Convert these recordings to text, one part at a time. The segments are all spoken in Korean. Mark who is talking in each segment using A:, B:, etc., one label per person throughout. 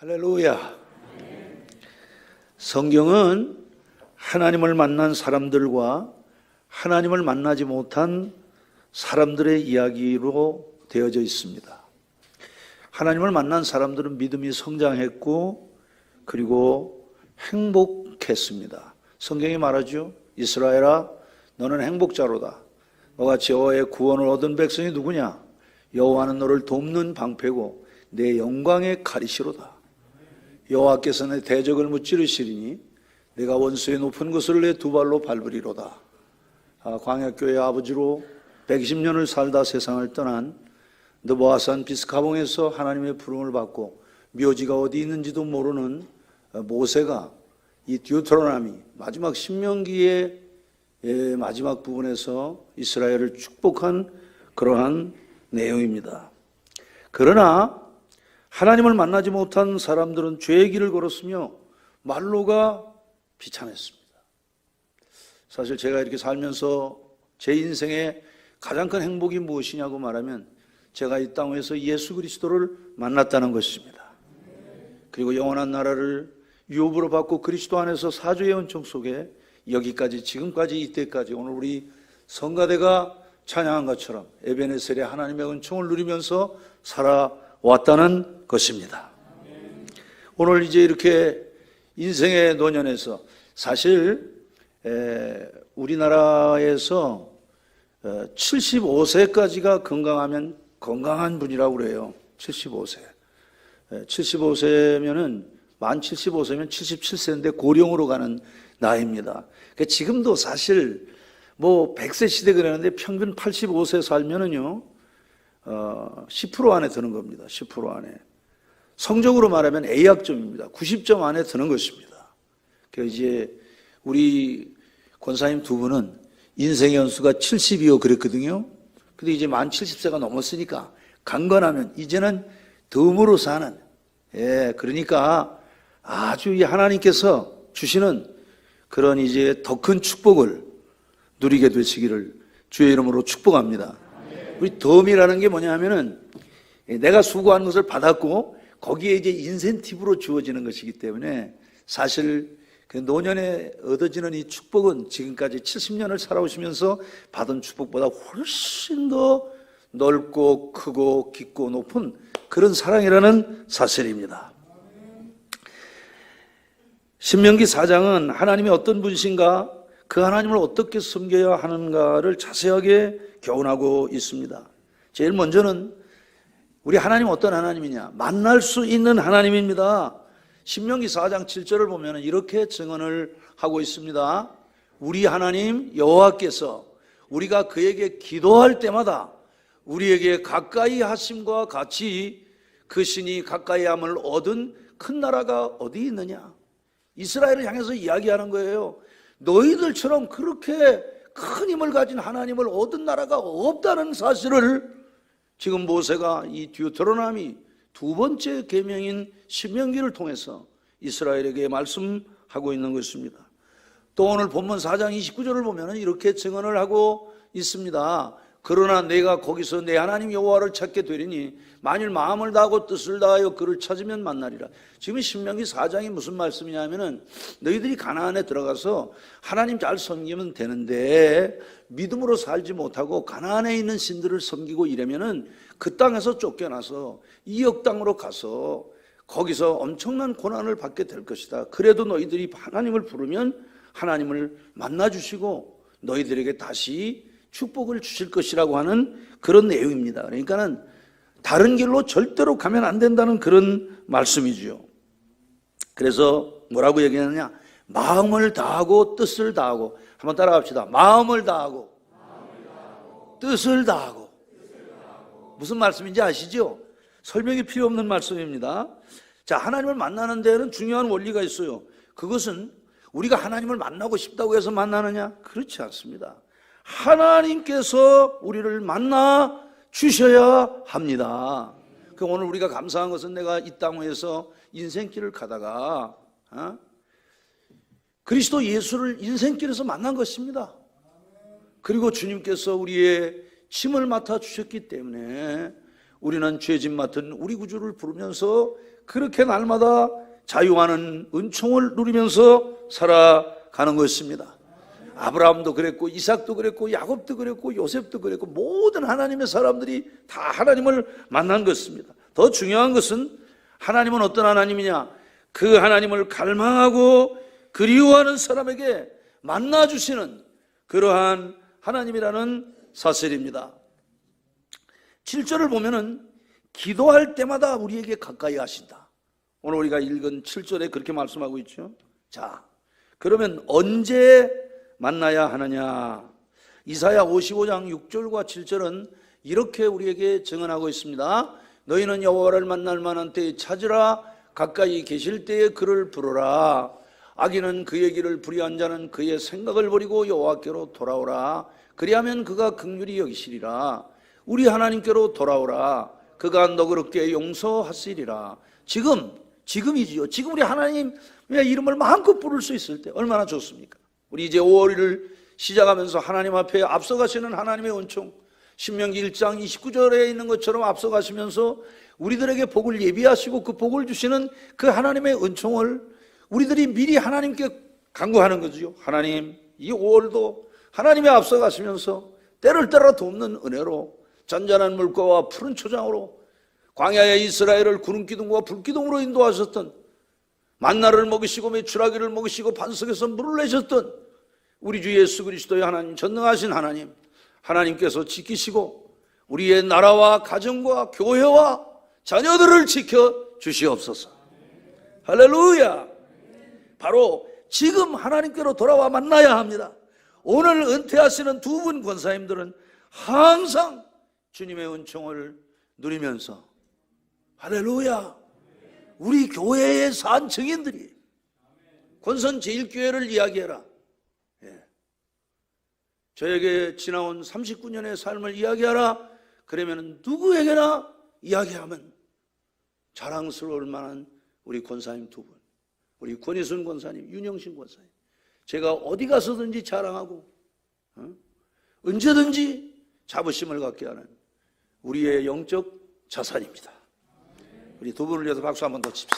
A: 할렐루야. 성경은 하나님을 만난 사람들과 하나님을 만나지 못한 사람들의 이야기로 되어져 있습니다. 하나님을 만난 사람들은 믿음이 성장했고 그리고 행복했습니다. 성경이 말하죠. 이스라엘아, 너는 행복자로다. 너같이 여호와의 구원을 얻은 백성이 누구냐? 여호와는 너를 돕는 방패고 내 영광의 가리시로다. 여호와께서 내 대적을 무찌르시리니 내가 원수의 높은 곳을 내 두 발로 밟으리로다. 광야교회 아버지로 120년을 살다 세상을 떠난 느보아산 비스가봉에서 하나님의 부름을 받고 묘지가 어디 있는지도 모르는 모세가 이 디우테로노미 마지막 신명기의 마지막 부분에서 이스라엘을 축복한 그러한 내용입니다. 그러나 하나님을 만나지 못한 사람들은 죄의 길을 걸었으며 말로가 비참했습니다. 사실 제가 이렇게 살면서 제 인생의 가장 큰 행복이 무엇이냐고 말하면 제가 이 땅에서 예수 그리스도를 만났다는 것입니다. 그리고 영원한 나라를 유업으로 받고 그리스도 안에서 사주의 은총 속에 여기까지 지금까지 이때까지 오늘 우리 성가대가 찬양한 것처럼 에베네셀의 하나님의 은총을 누리면서 살아왔다는 것입니다. 오늘 이제 이렇게 인생의 노년에서 사실 우리나라에서 75세까지가 건강하면 건강한 분이라고 그래요. 75세. 75세면은 만 75세면 77세인데 고령으로 가는 나이입니다. 그러니까 지금도 사실 뭐 100세 시대 그러는데 평균 85세 살면은요 10% 안에 드는 겁니다. 10% 안에. 성적으로 말하면 A학점입니다. 90점 안에 드는 것입니다. 그래서 이제 우리 권사님 두 분은 인생의 연수가 70이요 그랬거든요. 근데 이제 만 70세가 넘었으니까 강건하면 이제는 덤으로 사는, 그러니까 아주 이 하나님께서 주시는 그런 이제 더 큰 축복을 누리게 되시기를 주의 이름으로 축복합니다. 우리 덤이라는 게 뭐냐 하면은 내가 수고한 것을 받았고 거기에 이제 인센티브로 주어지는 것이기 때문에 사실 그 노년에 얻어지는 이 축복은 지금까지 70년을 살아오시면서 받은 축복보다 훨씬 더 넓고 크고 깊고 높은 그런 사랑이라는 사실입니다. 신명기 4장은 하나님이 어떤 분이신가, 그 하나님을 어떻게 섬겨야 하는가를 자세하게 교훈하고 있습니다. 제일 먼저는 우리 하나님 어떤 하나님이냐? 만날 수 있는 하나님입니다. 신명기 4장 7절을 보면 이렇게 증언을 하고 있습니다. 우리 하나님 여호와께서 우리가 그에게 기도할 때마다 우리에게 가까이 하심과 같이 그 신이 가까이 함을 얻은 큰 나라가 어디 있느냐? 이스라엘을 향해서 이야기하는 거예요. 너희들처럼 그렇게 큰 힘을 가진 하나님을 얻은 나라가 없다는 사실을 지금 모세가 이 디우테로노미 두 번째 계명인 신명기를 통해서 이스라엘에게 말씀하고 있는 것입니다. 또 오늘 본문 4장 29절을 보면 이렇게 증언을 하고 있습니다. 그러나 내가 거기서 내 하나님 여호와를 찾게 되리니 만일 마음을 다하고 뜻을 다하여 그를 찾으면 만나리라. 지금 신명기 4장이 무슨 말씀이냐면은 너희들이 가나안에 들어가서 하나님 잘 섬기면 되는데 믿음으로 살지 못하고 가나안에 있는 신들을 섬기고 이러면은 그 땅에서 쫓겨나서 이역 땅으로 가서 거기서 엄청난 고난을 받게 될 것이다. 그래도 너희들이 하나님을 부르면 하나님을 만나 주시고 너희들에게 다시 축복을 주실 것이라고 하는 그런 내용입니다. 그러니까는 다른 길로 절대로 가면 안 된다는 그런 말씀이죠. 그래서 뭐라고 얘기하느냐? 마음을 다하고 뜻을 다하고, 한번 따라갑시다. 마음을 다하고 뜻을 다하고. 무슨 말씀인지 아시죠? 설명이 필요 없는 말씀입니다. 자, 하나님을 만나는 데는 중요한 원리가 있어요. 그것은 우리가 하나님을 만나고 싶다고 해서 만나느냐? 그렇지 않습니다. 하나님께서 우리를 만나 주셔야 합니다. 오늘 우리가 감사한 것은 내가 이 땅에서 인생길을 가다가 그리스도 예수를 인생길에서 만난 것입니다. 그리고 주님께서 우리의 짐을 맡아 주셨기 때문에 우리는 죄짐 맡은 우리 구주를 부르면서 그렇게 날마다 자유하는 은총을 누리면서 살아가는 것입니다. 아브라함도 그랬고, 이삭도 그랬고, 야곱도 그랬고, 요셉도 그랬고, 모든 하나님의 사람들이 다 하나님을 만난 것입니다. 더 중요한 것은 하나님은 어떤 하나님이냐? 그 하나님을 갈망하고 그리워하는 사람에게 만나주시는 그러한 하나님이라는 사실입니다. 7절을 보면은 기도할 때마다 우리에게 가까이 하신다. 오늘 우리가 읽은 7절에 그렇게 말씀하고 있죠. 자, 그러면 언제 만나야 하느냐? 이사야 55장 6절과 7절은 이렇게 우리에게 증언하고 있습니다. 너희는 여호와를 만날 만한 때에 찾으라. 가까이 계실 때에 그를 부르라. 악인은 그의 길을 불의한 자는 그의 생각을 버리고 여호와께로 돌아오라. 그리하면 그가 긍휼히 여기시리라. 우리 하나님께로 돌아오라. 그가 너그럽게 용서하시리라. 지금이지요. 지금 우리 하나님의 이름을 마음껏 부를 수 있을 때 얼마나 좋습니까? 우리 이제 5월을 시작하면서 하나님 앞에 앞서가시는 하나님의 은총, 신명기 1장 29절에 있는 것처럼 앞서가시면서 우리들에게 복을 예비하시고 그 복을 주시는 그 하나님의 은총을 우리들이 미리 하나님께 간구하는 거죠. 하나님, 이 5월도 하나님의 앞서가시면서 때를 따라 돕는 은혜로 잔잔한 물가와 푸른 초장으로 광야의 이스라엘을 구름 기둥과 불 기둥으로 인도하셨던, 만나를 먹이시고 메추라기를 먹이시고 반석에서 물을 내셨던 우리 주 예수 그리스도의 하나님, 전능하신 하나님, 하나님께서 지키시고 우리의 나라와 가정과 교회와 자녀들을 지켜 주시옵소서. 할렐루야. 바로 지금 하나님께로 돌아와 만나야 합니다. 오늘 은퇴하시는 두 분 권사님들은 항상 주님의 은총을 누리면서, 할렐루야, 우리 교회의 산 증인들이 권선 제1교회를 이야기해라. 저에게 지나온 39년의 삶을 이야기하라. 그러면 누구에게나 이야기하면 자랑스러울 만한 우리 권사님 두 분, 우리 권희순 권사님, 윤영신 권사님, 제가 어디 가서든지 자랑하고 언제든지 자부심을 갖게 하는 우리의 영적 자산입니다. 우리 두 분을 위해서 박수 한번 더 칩시다.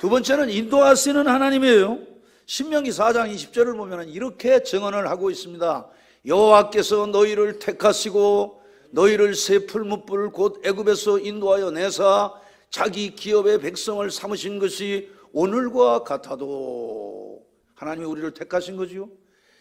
A: 두 번째는 인도하시는 하나님이에요. 신명기 4장 20절을 보면 이렇게 증언을 하고 있습니다. 여호와께서 너희를 택하시고 너희를 새 풀무불 곧 애굽에서 인도하여 내사 자기 기업의 백성을 삼으신 것이 오늘과 같아도, 하나님이 우리를 택하신 거지요.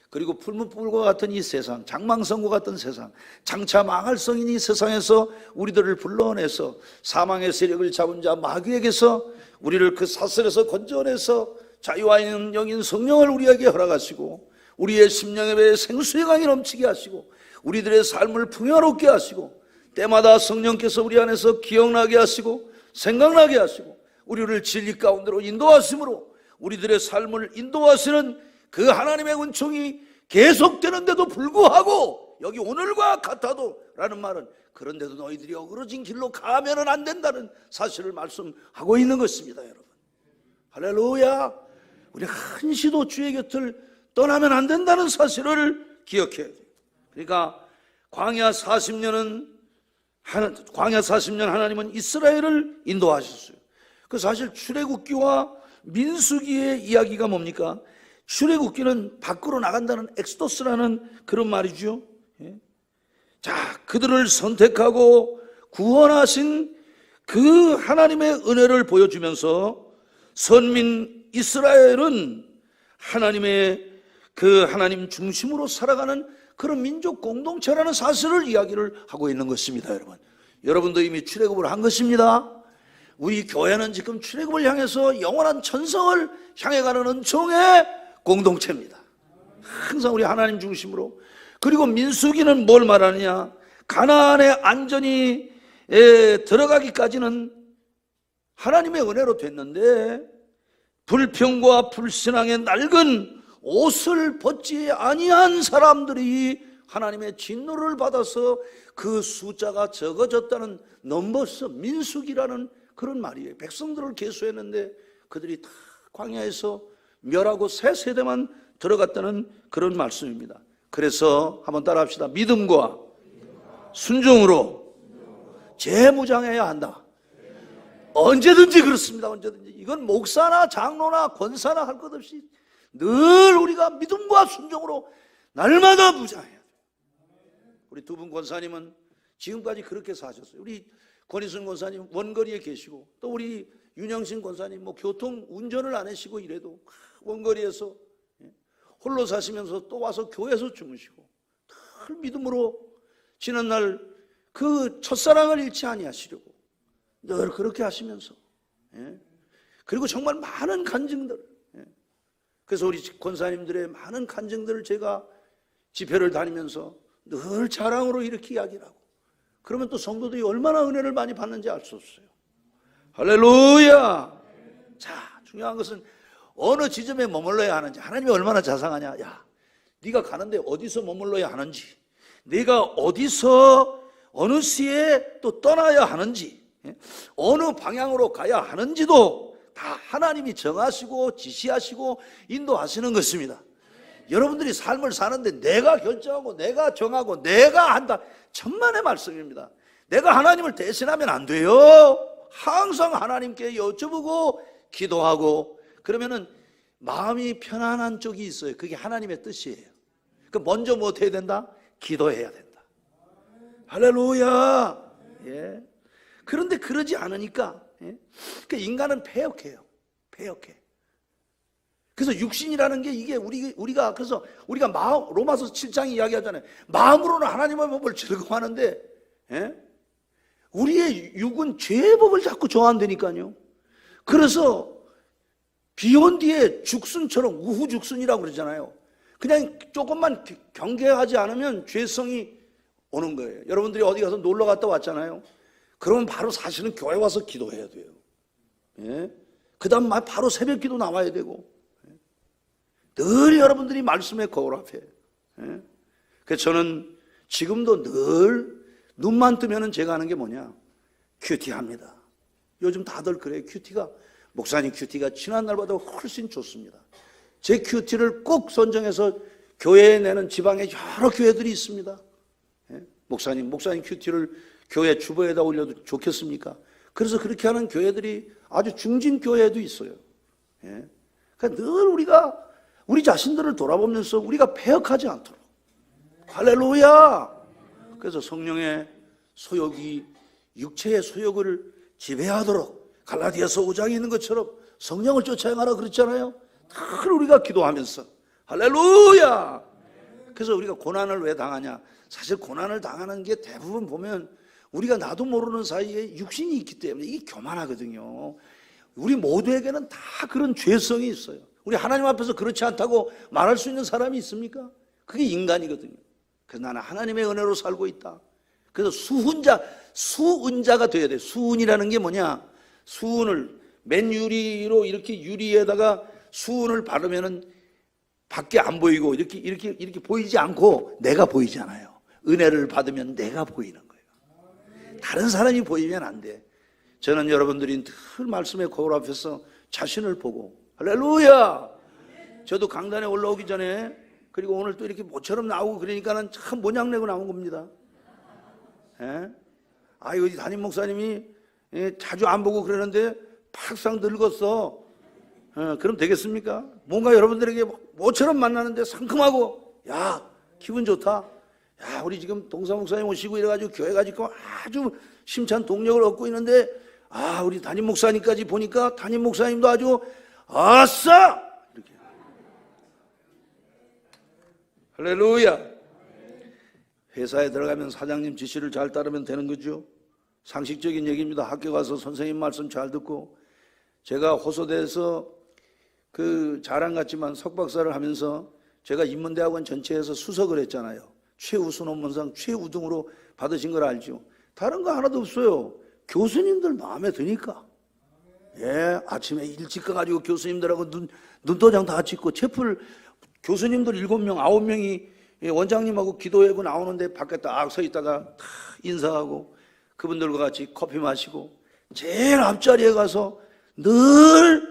A: 그리고 풀무불과 같은 이 세상, 장망성과 같은 세상, 장차 망할 성인 이 세상에서 우리들을 불러내서 사망의 세력을 잡은 자 마귀에게서 우리를 그 사슬에서 건져내서 자유와 있는 영인 성령을 우리에게 허락하시고 우리의 심령에 배에 생수의 강이 넘치게 하시고 우리들의 삶을 풍요롭게 하시고 때마다 성령께서 우리 안에서 기억나게 하시고 생각나게 하시고 우리를 진리 가운데로 인도하심으로 우리들의 삶을 인도하시는 그 하나님의 은총이 계속되는데도 불구하고 여기 오늘과 같아도 라는 말은 그런데도 너희들이 어그러진 길로 가면은 안 된다는 사실을 말씀하고 있는 것입니다. 여러분, 할렐루야. 우리 한시도 주의 곁을 떠나면 안 된다는 사실을 기억해야 돼요. 그러니까 광야 40년 하나님은 이스라엘을 인도하셨어요. 그 사실 출애굽기와 민수기의 이야기가 뭡니까? 출애굽기는 밖으로 나간다는 엑스도스라는 그런 말이죠. 자, 그들을 선택하고 구원하신 그 하나님의 은혜를 보여주면서 선민 이스라엘은 하나님의 그 하나님 중심으로 살아가는 그런 민족 공동체라는 사실을 이야기를 하고 있는 것입니다. 여러분도 이미 출애굽을 한 것입니다. 우리 교회는 지금 출애굽을 향해서 영원한 천성을 향해 가는 은총의 공동체입니다. 항상 우리 하나님 중심으로. 그리고 민수기는 뭘 말하느냐? 가나안에 안전히 들어가기까지는 하나님의 은혜로 됐는데 불평과 불신앙의 낡은 옷을 벗지 아니한 사람들이 하나님의 진노를 받아서 그 숫자가 적어졌다는 넘버스, 민수기라는 그런 말이에요. 백성들을 계수했는데 그들이 다 광야에서 멸하고 새 세대만 들어갔다는 그런 말씀입니다. 그래서 한번 따라합시다. 믿음과 순종으로 재무장해야 한다. 언제든지 그렇습니다. 언제든지. 이건 목사나 장로나 권사나 할 것 없이 늘 우리가 믿음과 순종으로 날마다 무장해야 돼요. 우리 두 분 권사님은 지금까지 그렇게 사셨어요. 우리 권희순 권사님 원거리에 계시고, 또 우리 윤영신 권사님 뭐 교통 운전을 안 하시고 이래도 원거리에서 홀로 사시면서 또 와서 교회에서 주무시고 늘 믿음으로 지난날 그 첫사랑을 잃지 아니하시려고 늘 그렇게 하시면서, 그리고 정말 많은 간증들, 그래서 우리 권사님들의 많은 간증들을 제가 집회를 다니면서 늘 자랑으로 이렇게 이야기를 하고, 그러면 또 성도들이 얼마나 은혜를 많이 받는지 알 수 없어요. 할렐루야. 자, 중요한 것은 어느 지점에 머물러야 하는지. 하나님이 얼마나 자상하냐. 야, 네가 가는데 어디서 머물러야 하는지, 네가 어디서 어느 시에 또 떠나야 하는지, 어느 방향으로 가야 하는지도 다 하나님이 정하시고 지시하시고 인도하시는 것입니다. 여러분들이 삶을 사는데 내가 결정하고 내가 정하고 내가 한다, 천만의 말씀입니다. 내가 하나님을 대신하면 안 돼요. 항상 하나님께 여쭤보고 기도하고, 그러면은 마음이 편안한 쪽이 있어요. 그게 하나님의 뜻이에요. 그 먼저 뭐 해야 된다? 기도해야 된다. 할렐루야. 예. 그런데 그러지 않으니까, 그 인간은 패역해요. 패역해. 그래서 육신이라는 게 이게 우리가 그래서 우리가 마음, 로마서 7장이 이야기하잖아요. 마음으로는 하나님의 법을 즐거워하는데, 우리의 육은 죄의 법을 자꾸 좋아한다니까요. 그래서 비온 뒤에 죽순처럼 우후죽순이라고 그러잖아요. 그냥 조금만 경계하지 않으면 죄성이 오는 거예요. 여러분들이 어디 가서 놀러 갔다 왔잖아요. 그러면 바로 사실은 교회 와서 기도해야 돼요. 그 다음 바로 새벽 기도 나와야 되고, 늘 여러분들이 말씀에 거울 앞에. 그래서 저는 지금도 늘 눈만 뜨면은 제가 하는 게 뭐냐? 큐티합니다. 요즘 다들 그래요. 큐티가, 목사님 큐티가 지난날보다 훨씬 좋습니다. 제 큐티를 꼭 선정해서 교회에 내는 지방에 여러 교회들이 있습니다. 목사님 큐티를 교회 주보에다 올려도 좋겠습니까? 그래서 그렇게 하는 교회들이 아주 중진 교회도 있어요. 그러니까 늘 우리가 우리 자신들을 돌아보면서 우리가 패역하지 않도록. 할렐루야. 그래서 성령의 소욕이 육체의 소욕을 지배하도록 갈라디아서 5장에 있는 것처럼 성령을 쫓아행하라 그랬잖아요. 늘 우리가 기도하면서. 할렐루야. 그래서 우리가 고난을 왜 당하냐? 사실 고난을 당하는 게 대부분 보면 우리가 나도 모르는 사이에 육신이 있기 때문에 이게 교만하거든요. 우리 모두에게는 다 그런 죄성이 있어요. 우리 하나님 앞에서 그렇지 않다고 말할 수 있는 사람이 있습니까? 그게 인간이거든요. 그래서 나는 하나님의 은혜로 살고 있다. 그래서 수은자가 돼야 돼요. 수은이라는 게 뭐냐? 수은을 맨 유리로 이렇게 유리에다가 수은을 바르면은 밖에 안 보이고 이렇게 보이지 않고 내가 보이잖아요. 은혜를 받으면 내가 보이는 거예요. 다른 사람이 보이면 안 돼. 저는 여러분들이 늘 말씀의 거울 앞에서 자신을 보고, 할렐루야. 저도 강단에 올라오기 전에, 그리고 오늘 또 이렇게 모처럼 나오고 그러니까는 참 모양내고 나온 겁니다. 이거 담임 목사님이 자주 안 보고 그러는데 팍상 늙었어. 그럼 되겠습니까? 뭔가 여러분들에게 모처럼 만나는데 상큼하고, 야, 기분 좋다. 야, 우리 지금 동사 목사님 오시고 이래가지고 교회가 지금 아주 심찬 동력을 얻고 있는데, 우리 담임 목사님까지 보니까 담임 목사님도 아주 아싸! 이렇게. 할렐루야. 회사에 들어가면 사장님 지시를 잘 따르면 되는 거죠. 상식적인 얘기입니다. 학교 가서 선생님 말씀 잘 듣고, 제가 호소대에서 그 자랑 같지만 석박사를 하면서 제가 인문대학원 전체에서 수석을 했잖아요. 최우수 논문상 최우등으로 받으신 걸 알죠. 다른 거 하나도 없어요. 교수님들 마음에 드니까. 아침에 일찍 가가지고 교수님들하고 눈도장 다 찍고, 채플 교수님들 7명, 9명이 원장님하고 기도회고 나오는데 밖에 딱 서 있다가 다 인사하고 그분들과 같이 커피 마시고 제일 앞자리에 가서 늘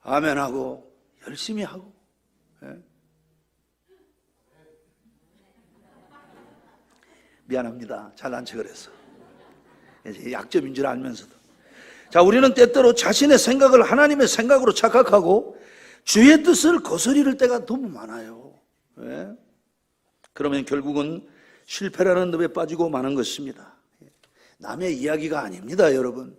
A: 아멘하고 열심히 하고. 미안합니다. 잘난 척을 해서. 약점인 줄 알면서도. 자, 우리는 때때로 자신의 생각을 하나님의 생각으로 착각하고 주의 뜻을 거스릴 때가 너무 많아요. 왜? 그러면 결국은 실패라는 늪에 빠지고 마는 것입니다. 남의 이야기가 아닙니다, 여러분.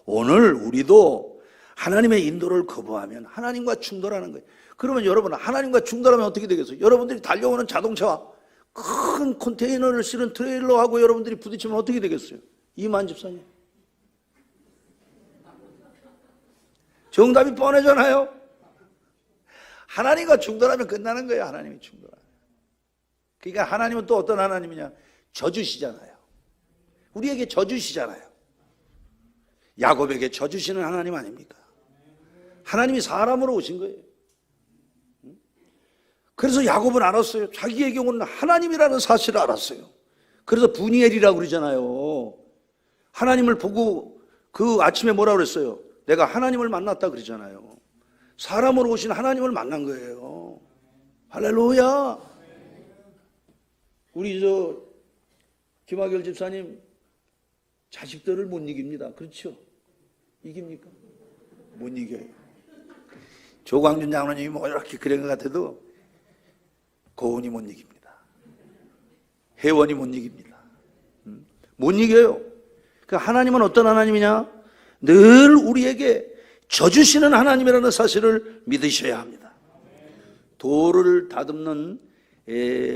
A: 오늘 우리도 하나님의 인도를 거부하면 하나님과 충돌하는 거예요. 그러면 여러분, 하나님과 충돌하면 어떻게 되겠어요? 여러분들이 달려오는 자동차와 큰 컨테이너를 실은 트레일러하고 여러분들이 부딪히면 어떻게 되겠어요? 이만 집사님. 정답이 뻔하잖아요. 하나님과 충돌하면 끝나는 거예요. 하나님이 충돌하면. 그러니까 하나님은 또 어떤 하나님이냐? 저주시잖아요. 우리에게 저주시잖아요. 야곱에게 저주시는 하나님 아닙니까? 하나님이 사람으로 오신 거예요. 그래서 야곱은 알았어요. 자기의 경우는 하나님이라는 사실을 알았어요. 그래서 분이엘이라고 그러잖아요. 하나님을 보고 그 아침에 뭐라고 그랬어요? 내가 하나님을 만났다 그러잖아요. 사람으로 오신 하나님을 만난 거예요. 할렐루야. 우리 김학열 집사님 자식들을 못 이깁니다. 그렇죠? 이깁니까? 못 이겨요. 조광준 장로님이 뭐 이렇게 그런 것 같아도 고은이 못 이깁니다. 혜원이 못 이깁니다. 못 이겨요. 그러니까 하나님은 어떤 하나님이냐? 늘 우리에게 져주시는 하나님이라는 사실을 믿으셔야 합니다. 돌을 다듬는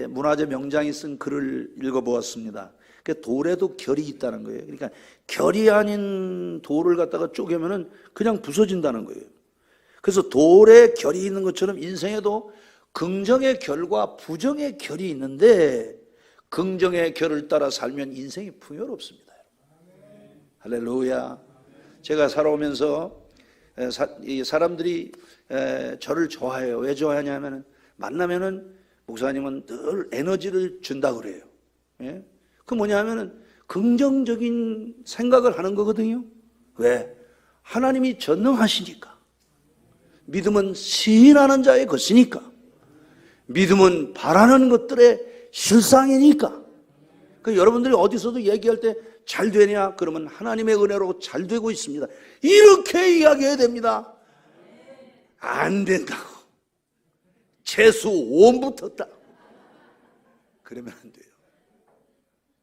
A: 문화재 명장이 쓴 글을 읽어보았습니다. 돌에도 결이 있다는 거예요. 그러니까 결이 아닌 돌을 갖다가 쪼개면은 그냥 부서진다는 거예요. 그래서 돌에 결이 있는 것처럼 인생에도 긍정의 결과 부정의 결이 있는데 긍정의 결을 따라 살면 인생이 풍요롭습니다. 할렐루야. 제가 살아오면서 사람들이 저를 좋아해요. 왜 좋아하냐면 만나면은 목사님은 늘 에너지를 준다고 그래요. 예? 그 뭐냐면은 긍정적인 생각을 하는 거거든요. 왜? 하나님이 전능하시니까. 믿음은 시인하는 자의 것이니까. 믿음은 바라는 것들의 실상이니까. 그 여러분들이 어디서도 얘기할 때 잘 되냐? 그러면 하나님의 은혜로 잘 되고 있습니다. 이렇게 이야기해야 됩니다. 안 된다고. 재수 5 붙었다. 그러면 안 돼요.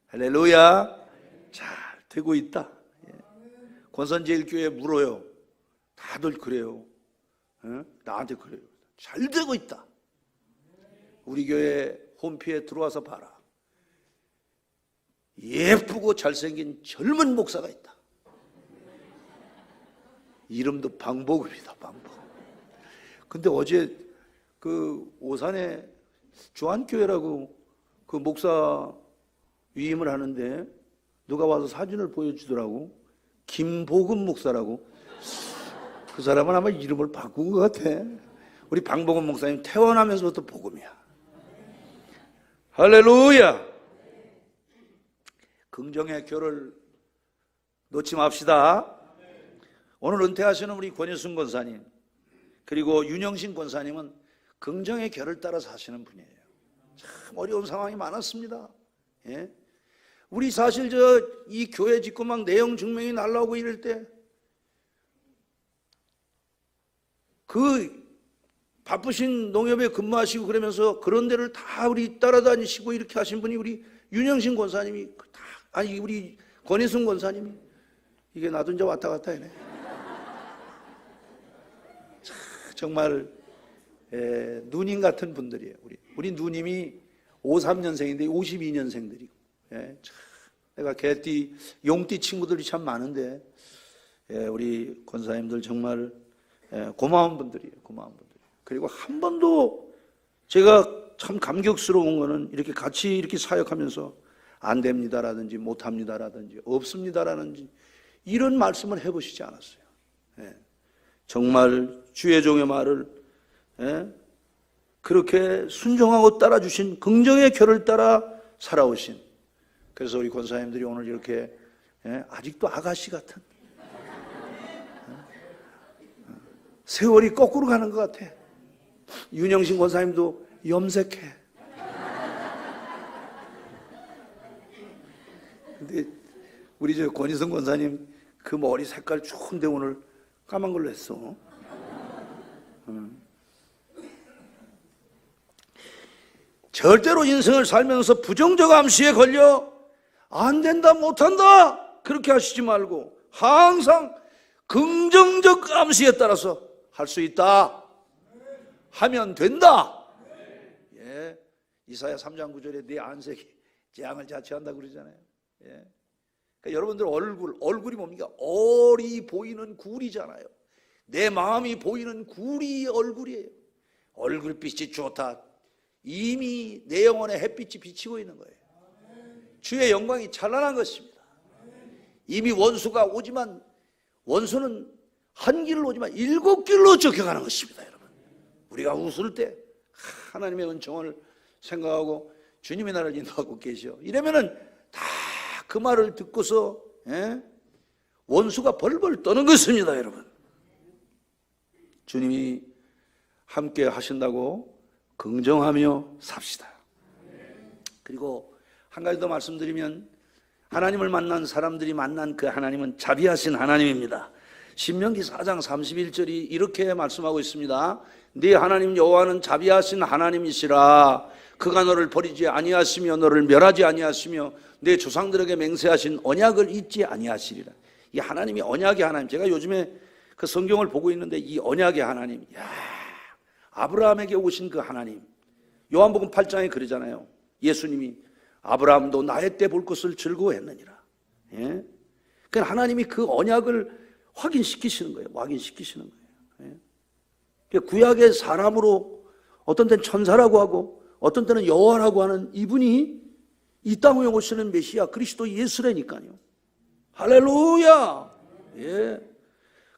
A: 할렐루야. 잘 되고 있다. 권선제일교회 물어요. 다들 그래요. 나한테 그래요. 잘 되고 있다. 우리 교회 홈피에 들어와서 봐라. 예쁘고 잘생긴 젊은 목사가 있다. 이름도 방복입니다. 방복. 근데 어제 그 오산에 주한교회라고 그 목사 위임을 하는데 누가 와서 사진을 보여주더라고. 김복음 목사라고. 그 사람은 아마 이름을 바꾼 것 같아. 우리 방복음 목사님 태어나면서부터 복음이야. 할렐루야. 긍정의 결을 놓지 맙시다. 오늘 은퇴하시는 우리 권혜순 권사님 그리고 윤영신 권사님은 긍정의 결을 따라 사시는 분이에요. 참 어려운 상황이 많았습니다. 예? 우리 사실 이 교회 짓고 막 내용 증명이 날라오고 이럴 때 그 바쁘신 농협에 근무하시고 그러면서 그런 데를 다 우리 따라다니시고 이렇게 하신 분이 우리 윤영신 권사님이 우리 권혜순 권사님이 이게 나도 이제 왔다 갔다 해네. 정말 누님 같은 분들이에요. 우리 누님이 53년생인데 52년생들이고 내가 개띠 용띠 친구들이 참 많은데 우리 권사님들 정말 고마운 분들이에요. 고마운 분들. 그리고 한 번도 제가 참 감격스러운 거는 이렇게 같이 이렇게 사역하면서 안 됩니다라든지 못합니다라든지 없습니다라든지 이런 말씀을 해보시지 않았어요. 정말 주의 종의 말을 그렇게 순종하고 따라주신 긍정의 결을 따라 살아오신, 그래서 우리 권사님들이 오늘 이렇게 아직도 아가씨 같은 세월이 거꾸로 가는 것 같아. 윤영신 권사님도 염색해. 근데 우리 저 권희성 권사님 그 머리 색깔 좋은데 오늘 까만 걸로 했어. 절대로 인생을 살면서 부정적 암시에 걸려 안 된다, 못한다 그렇게 하시지 말고 항상 긍정적 암시에 따라서 할 수 있다, 하면 된다. 예. 이사야 3장 9절에 네 안색이 재앙을 자초한다고 그러잖아요. 예. 그러니까 여러분들 얼굴이 뭡니까? 얼이 보이는 굴이잖아요. 내 마음이 보이는 굴이 얼굴이에요. 얼굴빛이 좋다. 이미 내 영혼에 햇빛이 비치고 있는 거예요. 주의 영광이 찬란한 것입니다. 이미 원수가 오지만 원수는 한 길로 오지만 7길로 쫓겨가는 것입니다. 여러분, 우리가 웃을 때 하나님의 은총을 생각하고 주님이 나를 인도하고 계셔, 이러면은 다 그 말을 듣고서 원수가 벌벌 떠는 것입니다. 여러분, 주님이 함께 하신다고 긍정하며 삽시다. 그리고 한 가지 더 말씀드리면, 하나님을 만난 사람들이 만난 그 하나님은 자비하신 하나님입니다. 신명기 4장 31절이 이렇게 말씀하고 있습니다. 네 하나님 여호와는 자비하신 하나님이시라. 그가 너를 버리지 아니하시며 너를 멸하지 아니하시며 내 조상들에게 맹세하신 언약을 잊지 아니하시리라. 이 하나님이 언약의 하나님. 제가 요즘에 그 성경을 보고 있는데 이 언약의 하나님, 아브라함에게 오신 그 하나님, 요한복음 8장에 그러잖아요. 예수님이 아브라함도 나의 때 볼 것을 즐거워했느니라. 예? 그러니까 하나님이 그 언약을 확인시키시는 거예요. 확인시키시는 거예요. 예? 구약의 사람으로, 어떤 때는 천사라고 하고 어떤 때는 여호와라고 하는 이분이 이 땅에 오시는 메시아 그리스도 예수라니까요. 할렐루야. 예.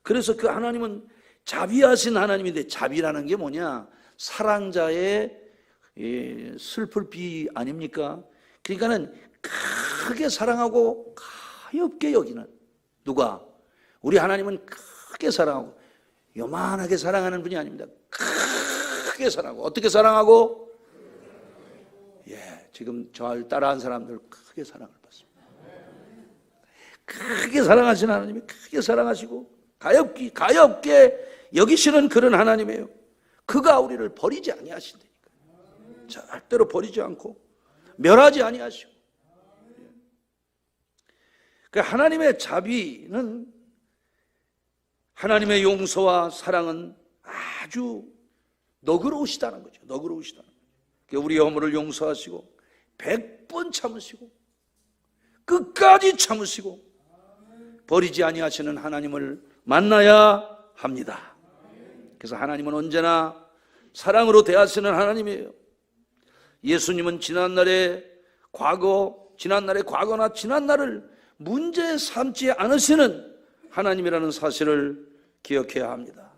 A: 그래서 그 하나님은 자비하신 하나님인데, 자비라는 게 뭐냐? 사랑자의 슬플 비 아닙니까? 그러니까는 크게 사랑하고 가엾게 여기는, 누가? 우리 하나님은 크게 사랑하고 요만하게 사랑하는 분이 아닙니다. 크게 사랑하고. 어떻게 사랑하고? 예, 지금 저를 따라한 사람들 크게 사랑을 받습니다. 크게 사랑하신 하나님이 크게 사랑하시고 가엾게 여기시는 그런 하나님이에요. 그가 우리를 버리지 아니하신다니까. 절대로 버리지 않고 멸하지 아니하시고. 그 하나님의 자비는, 하나님의 용서와 사랑은 아주 너그러우시다는 거죠. 너그러우시다는 거죠. 우리의 허물을 용서하시고 100번 참으시고 끝까지 참으시고 버리지 아니하시는 하나님을 만나야 합니다. 그래서 하나님은 언제나 사랑으로 대하시는 하나님이에요. 예수님은 지난날의 과거나 지난날을 문제 삼지 않으시는 하나님이라는 사실을 기억해야 합니다.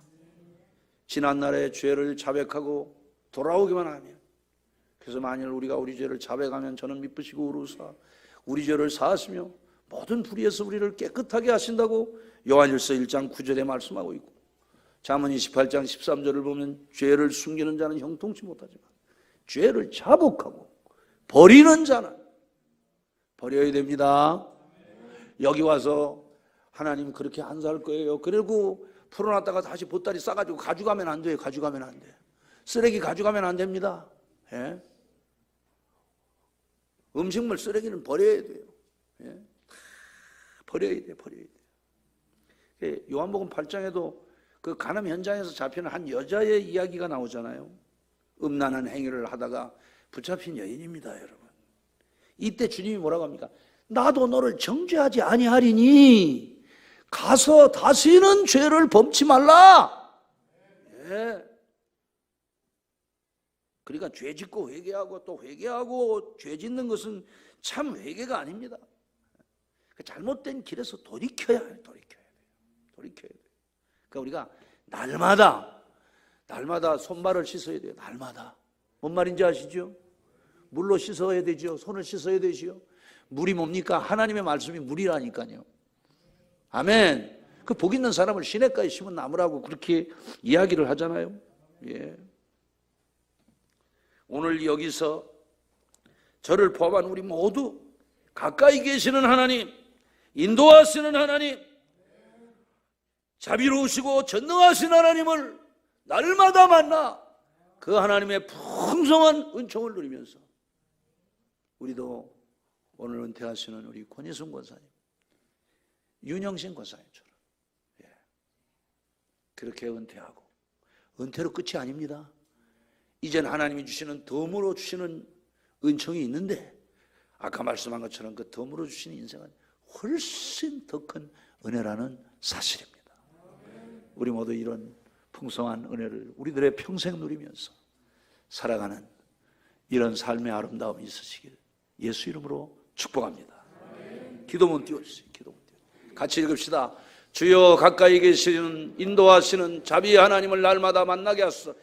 A: 지난날의 죄를 자백하고 돌아오기만 하면, 그래서 만일 우리가 우리 죄를 자백하면 저는 미쁘시고 의로우사 우리 죄를 사하시며 모든 불의에서 우리를 깨끗하게 하신다고 요한일서 1장 9절에 말씀하고 있고, 잠언 28장 13절을 보면 죄를 숨기는 자는 형통치 못하지만 죄를 자복하고 버리는 자는 버려야 됩니다. 여기 와서 하나님 그렇게 안 살 거예요, 그리고 풀어놨다가 다시 보따리 싸가지고 가져가면 안 돼요. 가져가면 안 돼요. 쓰레기 가져가면 안 됩니다. 예? 음식물 쓰레기는 버려야 돼요. 예? 버려야 돼요. 버려야 돼요. 요한복음 8장에도 그 간음 현장에서 잡히는 한 여자의 이야기가 나오잖아요. 음란한 행위를 하다가 붙잡힌 여인입니다, 여러분. 이때 주님이 뭐라고 합니까? 나도 너를 정죄하지 아니하리니 가서 다시는 죄를 범치 말라. 예. 그러니까 죄 짓고 회개하고 또 회개하고 죄 짓는 것은 참 회개가 아닙니다. 잘못된 길에서 돌이켜야 해요. 돌이켜야 돼요. 그러니까 우리가 날마다 손발을 씻어야 돼요. 날마다. 뭔 말인지 아시죠? 물로 씻어야 되죠. 손을 씻어야 되죠. 물이 뭡니까? 하나님의 말씀이 물이라니까요. 아멘. 그 복 있는 사람을 시냇가에 심은 나무라고 그렇게 이야기를 하잖아요. 예. 오늘 여기서 저를 포함한 우리 모두 가까이 계시는 하나님, 인도하시는 하나님, 자비로우시고 전능하신 하나님을 날마다 만나 그 하나님의 풍성한 은총을 누리면서 우리도 오늘 은퇴하시는 우리 권희순 권사님, 윤영신 권사님처럼 그렇게 은퇴하고, 은퇴로 끝이 아닙니다. 이젠 하나님이 주시는 덤으로 주시는 은총이 있는데, 아까 말씀한 것처럼 그 덤으로 주시는 인생은 훨씬 더 큰 은혜라는 사실입니다. 우리 모두 이런 풍성한 은혜를 우리들의 평생 누리면서 살아가는 이런 삶의 아름다움이 있으시길 예수 이름으로 축복합니다. 기도문 띄워주세요. 기도문 띄워주세요. 같이 읽읍시다. 주여 가까이 계시는 인도하시는 자비의 하나님을 날마다 만나게 하소서.